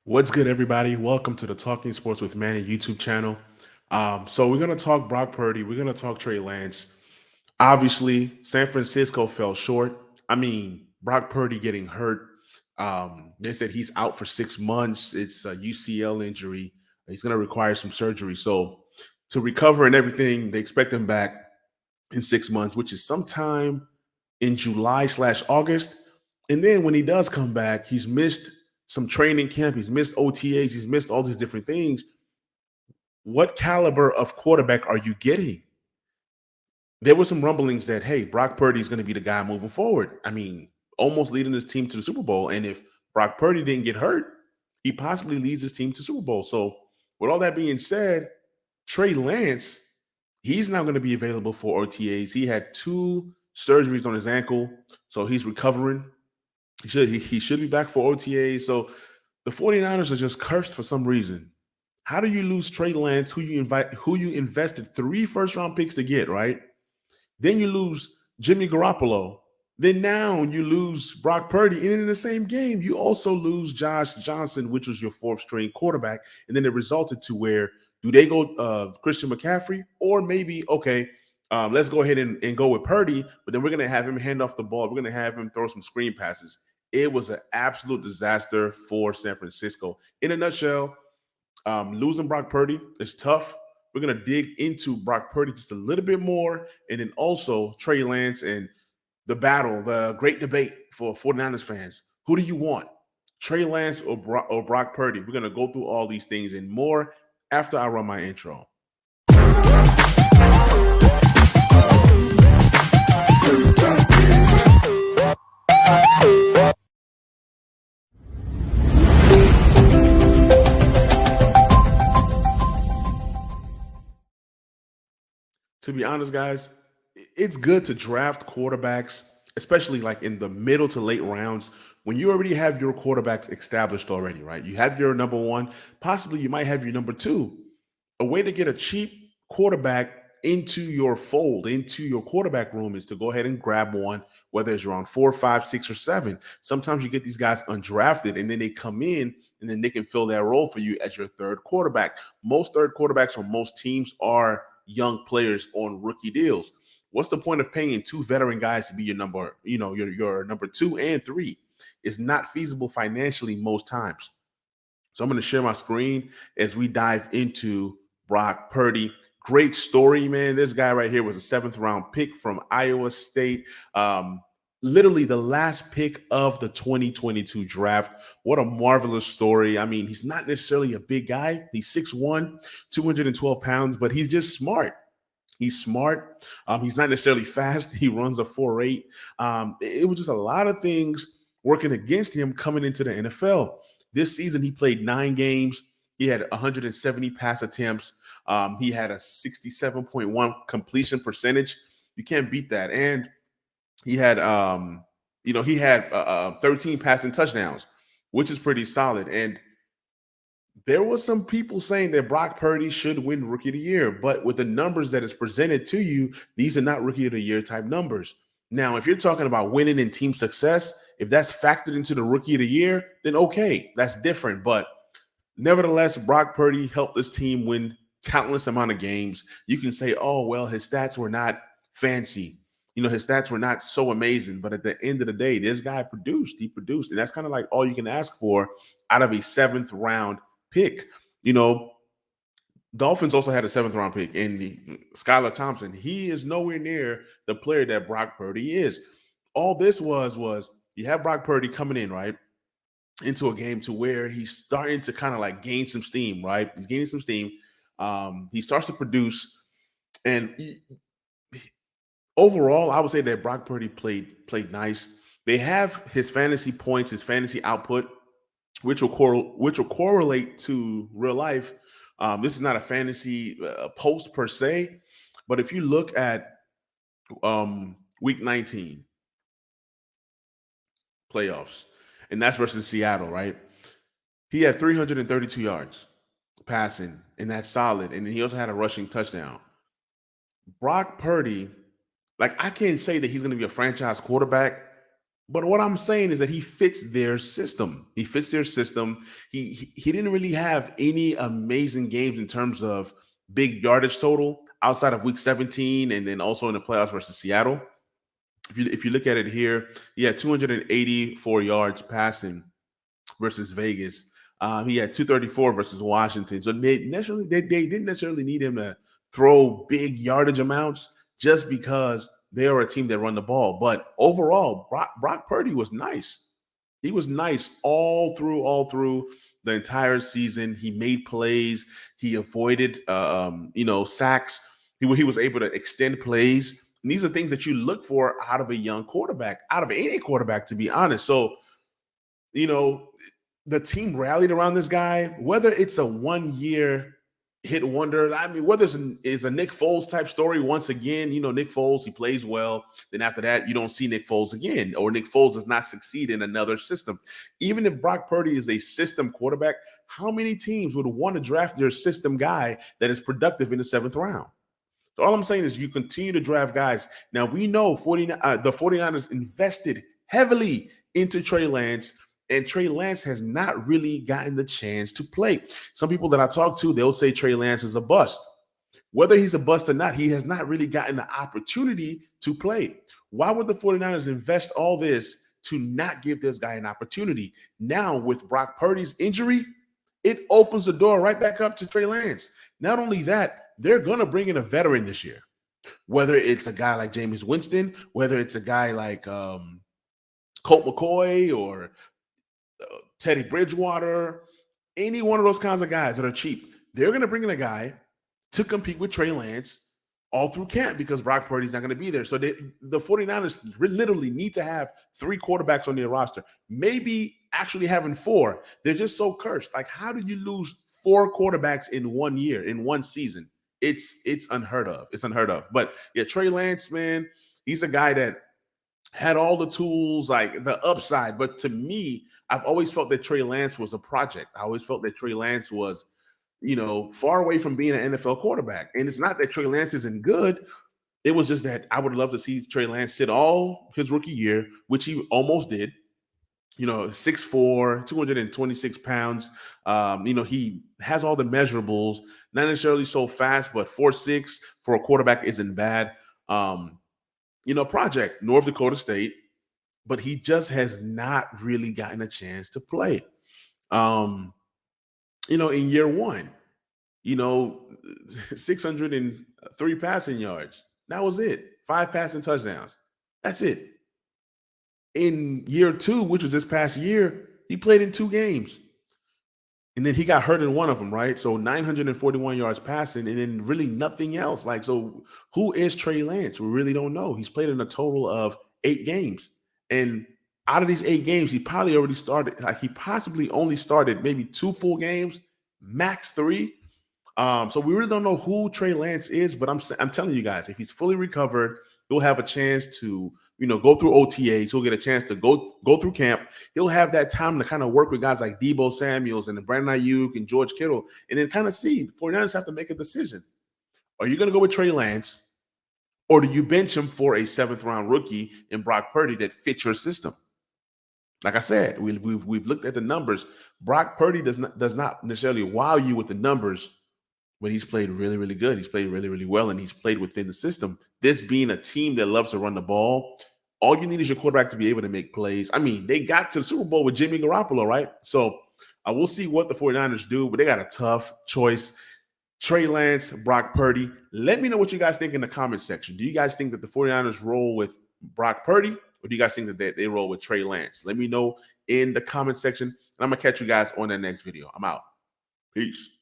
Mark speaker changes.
Speaker 1: What's good, everybody? Welcome to the Talking Sports with Manny YouTube channel. So we're gonna talk Brock Purdy. We're gonna talk Trey Lance. Obviously, San Francisco fell short. I mean, Brock Purdy getting hurt. They said he's out for 6 months. It's a UCL injury. He's gonna require some surgery. So to recover and everything, they expect him back in 6 months, which is sometime in July/August. And then when he does come back, he's missed some training camp, he's missed OTAs, he's missed all these different things. What caliber of quarterback are you getting? There were some rumblings that, hey, Brock Purdy is going to be the guy moving forward. I mean, almost leading his team to the Super Bowl. And if Brock Purdy didn't get hurt, he possibly leads his team to Super Bowl. So, with all that being said, Trey Lance, he's now going to be available for OTAs. He had two surgeries on his ankle, so he's recovering. He should be back for OTAs. So the 49ers are just cursed for some reason. How do you lose Trey Lance, who you invested 3 first-round picks to get, right? Then you lose Jimmy Garoppolo. Then now you lose Brock Purdy. And in the same game, you also lose Josh Johnson, which was your fourth string quarterback. And then it resulted to where do they go Christian McCaffrey? Or maybe, okay, let's go ahead and go with Purdy, but then we're going to have him hand off the ball. We're going to have him throw some screen passes. It was an absolute disaster for San Francisco. In a nutshell, losing Brock Purdy is tough. We're going to dig into Brock Purdy just a little bit more. And then also Trey Lance and the great debate for 49ers fans. Who do you want? Trey Lance or Brock Purdy? We're going to go through all these things and more after I run my intro. To be honest, guys, it's good to draft quarterbacks, especially like in the middle to late rounds when you already have your quarterbacks established already, right? You have your number one, possibly you might have your number two. A way to get a cheap quarterback into your fold, into your quarterback room is to go ahead and grab one, whether it's around 4, 5, 6, or 7. Sometimes you get these guys undrafted and then they come in and then they can fill that role for you as your third quarterback. Most third quarterbacks on most teams are young players on rookie deals. What's the point of paying two veteran guys to be your number, your number 2 and 3? It's not feasible financially most times. So I'm going to share my screen as we dive into Brock Purdy. Great story, man. This guy right here was a 7th-round pick from Iowa State. Literally the last pick of the 2022 draft. What a marvelous story. I mean, he's not necessarily a big guy. He's 6'1", 212 pounds, but he's just smart. He's smart. He's not necessarily fast. He runs a 4.8. It was just a lot of things working against him coming into the NFL. This season, he played 9 games. He had 170 pass attempts. He had a 67.1 completion percentage. You can't beat that. And he had, 13 passing touchdowns, which is pretty solid. And there was some people saying that Brock Purdy should win Rookie of the Year, but with the numbers that is presented to you, these are not Rookie of the Year type numbers. Now, if you're talking about winning and team success, if that's factored into the Rookie of the Year, then okay, that's different. But nevertheless, Brock Purdy helped this team win countless amount of games. You can say, oh, well, his stats were not fancy. His stats were not so amazing. But at the end of the day, this guy produced. He produced. And that's kind of like all you can ask for out of a 7th-round pick. Dolphins also had a 7th-round pick in the Skylar Thompson. He is nowhere near the player that Brock Purdy is. All this was you have Brock Purdy coming in, right, into a game to where he's starting to kind of like gain some steam, right? He's gaining some steam. He starts to produce. And overall, I would say that Brock Purdy played nice. They have his fantasy points, his fantasy output, which will correlate to real life. This is not a fantasy post per se, but if you look at week 19 playoffs, and that's versus Seattle, right? He had 332 yards passing, and that's solid. And he also had a rushing touchdown. Brock Purdy, like I can't say that he's going to be a franchise quarterback, But what I'm saying is that he fits their system. He fits their system. He didn't really have any amazing games in terms of big yardage total outside of week 17 and then also in the playoffs versus Seattle. If you look at it here, he had 284 yards passing versus Vegas. He had 234 versus Washington. So they didn't necessarily need him to throw big yardage amounts just because they are a team that run the ball. But overall, Brock Purdy was nice. He was nice all through the entire season. He made plays. He avoided sacks. He was able to extend plays. And these are things that you look for out of a young quarterback, out of any quarterback, to be honest. So you know, the team rallied around this guy, whether it's a 1 year hit wonder. I mean, whether it's a Nick Foles type story, once again, Nick Foles, he plays well. Then after that, you don't see Nick Foles again, or Nick Foles does not succeed in another system. Even if Brock Purdy is a system quarterback, how many teams would want to draft their system guy that is productive in the 7th round? So all I'm saying is you continue to draft guys. Now, we know the 49ers invested heavily into Trey Lance, and Trey Lance has not really gotten the chance to play. Some people that I talk to, they'll say Trey Lance is a bust. Whether he's a bust or not, he has not really gotten the opportunity to play. Why would the 49ers invest all this to not give this guy an opportunity? Now, with Brock Purdy's injury, it opens the door right back up to Trey Lance. Not only that, they're going to bring in a veteran this year, whether it's a guy like Jameis Winston, whether it's a guy like Colt McCoy or Teddy Bridgewater, any one of those kinds of guys that are cheap. They're going to bring in a guy to compete with Trey Lance all through camp because Brock Purdy's not going to be there. So the 49ers literally need to have 3 quarterbacks on their roster, maybe actually having 4. They're just so cursed. Like, how do you lose 4 quarterbacks in 1 year, in one season? It's unheard of. It's unheard of. But yeah, Trey Lance, man, he's a guy that had all the tools, like the upside. But to me, I've always felt that Trey Lance was a project. I always felt that Trey Lance was, far away from being an NFL quarterback. And it's not that Trey Lance isn't good. It was just that I would love to see Trey Lance sit all his rookie year, which he almost did. 6'4", 226 pounds. He has all the measurables, not necessarily so fast, but 4'6" for a quarterback isn't bad. Project, North Dakota State, but he just has not really gotten a chance to play. In year one, 603 passing yards. That was it. 5 passing touchdowns. That's it. In year 2, which was this past year, he played in 2 games. And then he got hurt in one of them, right? So 941 yards passing and then really nothing else. Like, so who is Trey Lance? We really don't know. He's played in a total of 8 games. And out of these 8 games, he probably already started, like he possibly only started maybe 2 full games, max 3. So we really don't know who Trey Lance is, but I'm telling you guys, if he's fully recovered, he'll have a chance to, go through OTAs. He'll get a chance to go through camp. He'll have that time to kind of work with guys like Deebo Samuels and Brandon Ayuk and George Kittle, and then kind of see 49ers have to make a decision. Are you going to go with Trey Lance, or do you bench him for a 7th-round rookie in Brock Purdy that fits your system? Like I said, we've looked at the numbers. Brock Purdy does not necessarily wow you with the numbers, but he's played really, really good. He's played really, really well, and he's played within the system. This being a team that loves to run the ball, all you need is your quarterback to be able to make plays. I mean, they got to the Super Bowl with Jimmy Garoppolo, right? So we'll see what the 49ers do, but they got a tough choice. Trey Lance, Brock Purdy. Let me know what you guys think in the comment section. Do you guys think that the 49ers roll with Brock Purdy, or do you guys think that they roll with Trey Lance? Let me know in the comment section, and I'm going to catch you guys on the next video. I'm out. Peace.